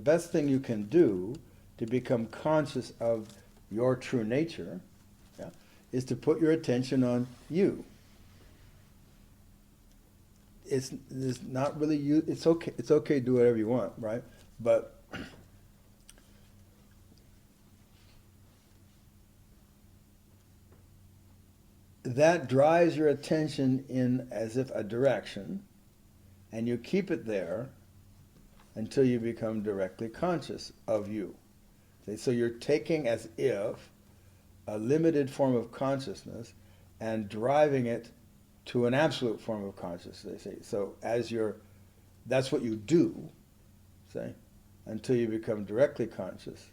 The best thing you can do to become conscious of your true nature, yeah, is to put your attention on you. It's not really you. It's okay. It's okay to do whatever you want, right? But that drives your attention in as if a direction, and you keep it there until you become directly conscious of you. So you're taking as if a limited form of consciousness and driving it to an absolute form of consciousness, they say. So that's what you do, say, until you become directly conscious.